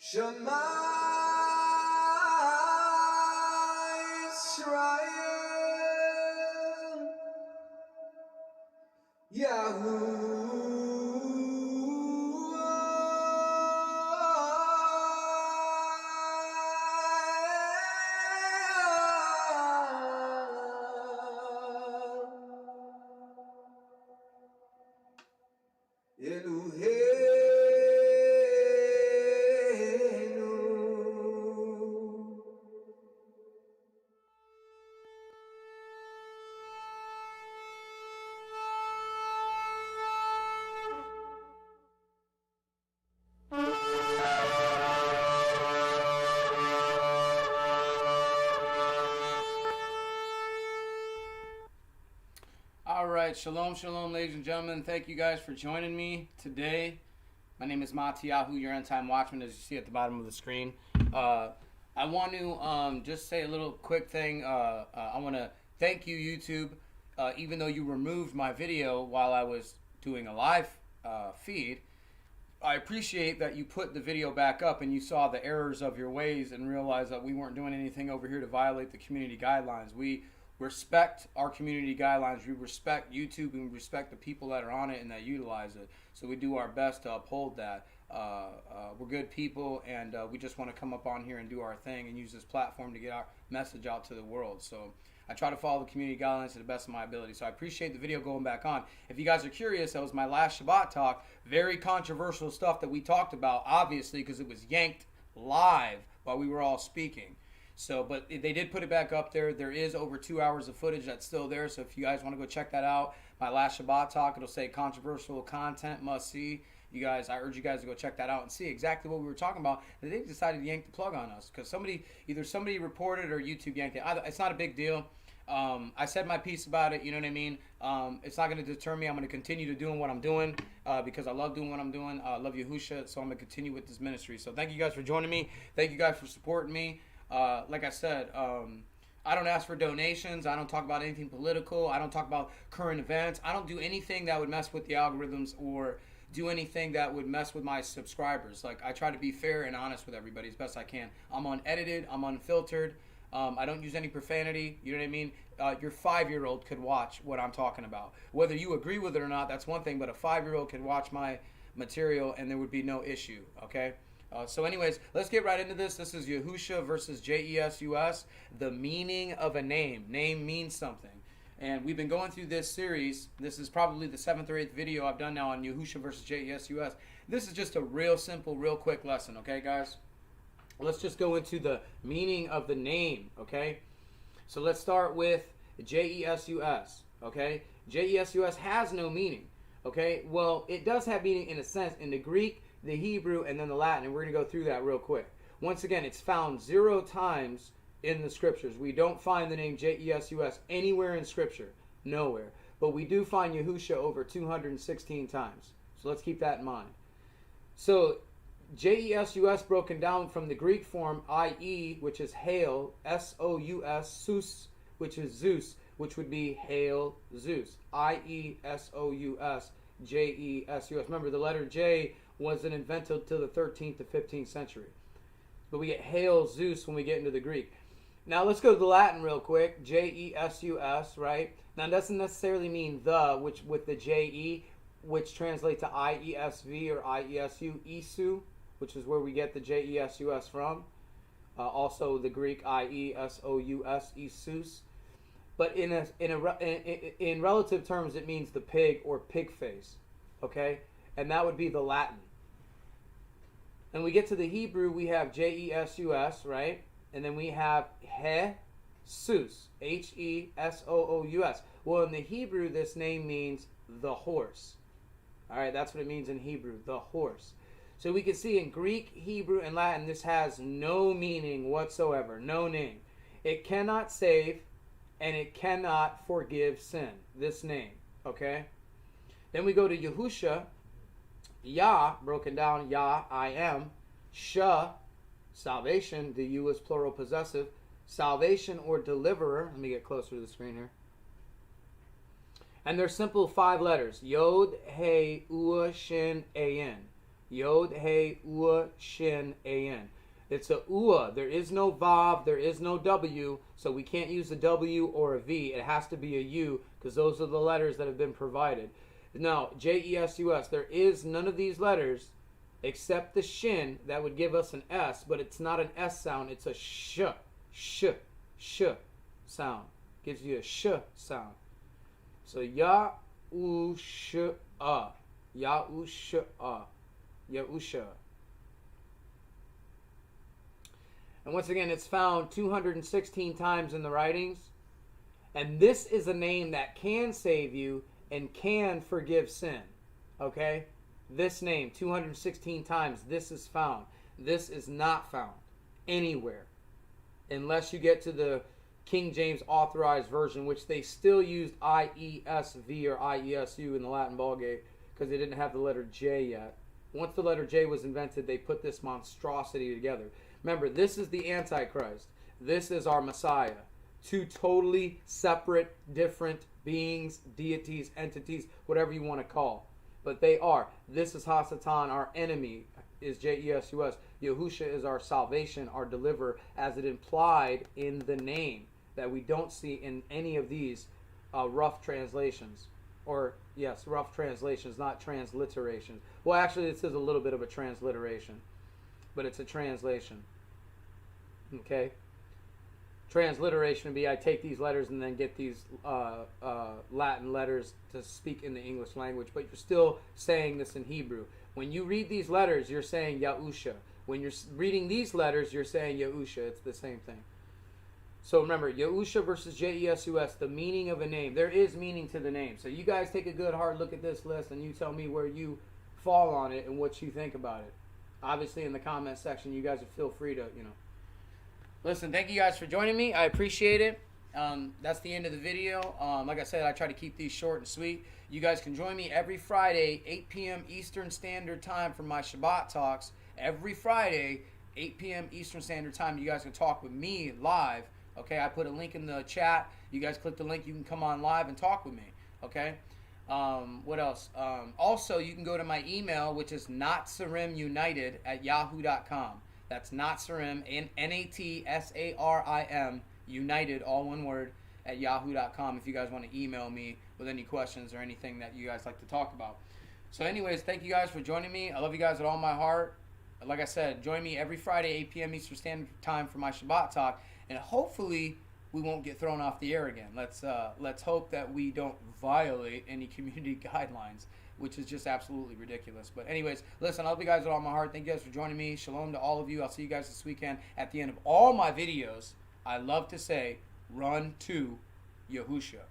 Shema Israel, Yahuwah Eloheinu. All right, shalom, shalom, ladies and gentlemen. Thank you guys for joining me today. My name is Matiyahu, your end-time watchman, as you see at the bottom of the screen. I want to just say a little quick thing. I want to thank you, YouTube, even though you removed my video while I was doing a live feed. I appreciate that you put the video back up and you saw the errors of your ways and realized that we weren't doing anything over here to violate the community guidelines. We respect our community guidelines. We respect YouTube and we respect the people that are on it and that utilize it. So we do our best to uphold that. We're good people, and we just want to come up on here and do our thing and use this platform to get our message out to the world. So I try to follow the community guidelines to the best of my ability. So I appreciate the video going back on. If you guys are curious, that was my last Shabbat talk. Very controversial stuff that we talked about, obviously, because it was yanked live while we were all speaking. So, but they did put it back up there. There is over 2 hours of footage that's still there. So if you guys want to go check that out, my last Shabbat talk, it'll say controversial content must see. You guys, I urge you guys to go check that out and see exactly what we were talking about. And they decided to yank the plug on us because either somebody reported or YouTube yanked it. It's not a big deal. I said my piece about it. You know what I mean? It's not going to deter me. I'm going to continue to doing what I'm doing because I love doing what I'm doing. I love Yahusha, so I'm going to continue with this ministry. So thank you guys for joining me. Thank you guys for supporting me. Like I said, I don't ask for donations. I don't talk about anything political. I don't talk about current events. I don't do anything that would mess with the algorithms or do anything that would mess with my subscribers. Like, I try to be fair and honest with everybody as best I can. I'm unedited. I'm unfiltered. I don't use any profanity. You know what I mean? Your 5-year-old could watch what I'm talking about. Whether you agree with it or not, that's one thing. But a 5-year-old could watch my material and there would be no issue. Okay? So anyways, let's get right into this. This is Yahusha versus Jesus. The meaning of a name. Name means something. And we've been going through this series. This is probably the 7th or 8th video I've done now on Yahusha versus Jesus. This is just a real simple, real quick lesson, okay, guys? Let's just go into the meaning of the name, okay? So let's start with Jesus, okay? Jesus has no meaning, okay? Well, it does have meaning in a sense in the Greek, the Hebrew, and then the Latin, and we're going to go through that real quick. Once again, it's found 0 times in the scriptures. We don't find the name Jesus anywhere in scripture, nowhere. But we do find Yahusha over 216 times. So let's keep that in mind. So Jesus broken down from the Greek form I-E, which is hail, S-O-U-S, Sus, which is Zeus, which would be hail Zeus. I-E-S-O-U-S, J-E-S-U-S. Remember, the letter J wasn't invented till the 13th to 15th century. But we get hail Zeus when we get into the Greek. Now let's go to the Latin real quick. J-E-S-U-S, right? Now it doesn't necessarily mean the, which with the J-E, which translates to I-E-S-V or I-E-S-U, Isu, which is where we get the J-E-S-U-S from. Also the Greek I-E-S-O-U-S, Isus. But in relative terms, it means the pig or pig face, okay? And that would be the Latin. And we get to the Hebrew, we have J-E-S-U-S, right? And then we have Jesus, H-E-S-O-O-U-S. Well, in the Hebrew, this name means the horse. All right, that's what it means in Hebrew, the horse. So we can see in Greek, Hebrew, and Latin, this has no meaning whatsoever, no name. It cannot save, and it cannot forgive sin, this name, okay? Then we go to Yahusha, Yah, broken down, Yah, I am, Shah, salvation, the U is plural possessive, salvation or deliverer. Let me get closer to the screen here. And they're simple 5 letters, Yod, He, Ua, Shin, A-N. Yod, He, Ua, Shin, An. It's a Ua. There is no Vav. There is no W. So we can't use a W or a V. It has to be a U because those are the letters that have been provided. Now, J-E-S-U-S. There is none of these letters except the Shin that would give us an S, but it's not an S sound. It's a sh sound. Gives you a sh sound. So Yahusha. Yahusha. Yahusha. And once again, it's found 216 times in the writings. And this is a name that can save you and can forgive sin. Okay? This name, 216 times, this is found. This is not found anywhere. Unless you get to the King James Authorized Version, which they still used IESV or IESU in the Latin Vulgate because they didn't have the letter J yet. Once the letter J was invented, they put this monstrosity together. Remember, this is the Antichrist. This is our Messiah. Two totally separate, different beings, deities, entities, whatever you want to call. But they are. This is Hasatan, our enemy, is J-E-S-U-S. Yahusha is our salvation, our deliverer, as it implied in the name that we don't see in any of these rough translations. Or, yes, rough translations, not transliterations. Well, actually, this is a little bit of a transliteration, but it's a translation. Okay? Transliteration would be I take these letters and then get these Latin letters to speak in the English language, but you're still saying this in Hebrew. When you read these letters, you're saying Yahusha. When you're reading these letters, you're saying Yahusha. It's the same thing. So remember, Yahusha versus J-E-S-U-S, the meaning of a name. There is meaning to the name. So you guys take a good hard look at this list and you tell me where you fall on it and what you think about it. Obviously, in the comment section, you guys feel free to, Listen, thank you guys for joining me. I appreciate it. That's the end of the video. Like I said, I try to keep these short and sweet. You guys can join me every Friday, 8 p.m. Eastern Standard Time for my Shabbat talks. Every Friday, 8 p.m. Eastern Standard Time, you guys can talk with me live. Okay, I put a link in the chat. You guys click the link. You can come on live and talk with me. Okay. What else? Also, you can go to my email, which is natsarimunited@yahoo.com. That's Natsarim, N-A-T-S-A-R-I-M, United, all one word, at yahoo.com if you guys want to email me with any questions or anything that you guys like to talk about. So anyways, thank you guys for joining me. I love you guys with all my heart. Like I said, join me every Friday, 8 p.m. Eastern Standard Time for my Shabbat talk, and hopefully we won't get thrown off the air again. Let's hope that we don't violate any community guidelines, which is just absolutely ridiculous. But anyways, listen, I love you guys with all my heart. Thank you guys for joining me. Shalom to all of you. I'll see you guys this weekend. At the end of all my videos, I love to say, run to Yahusha.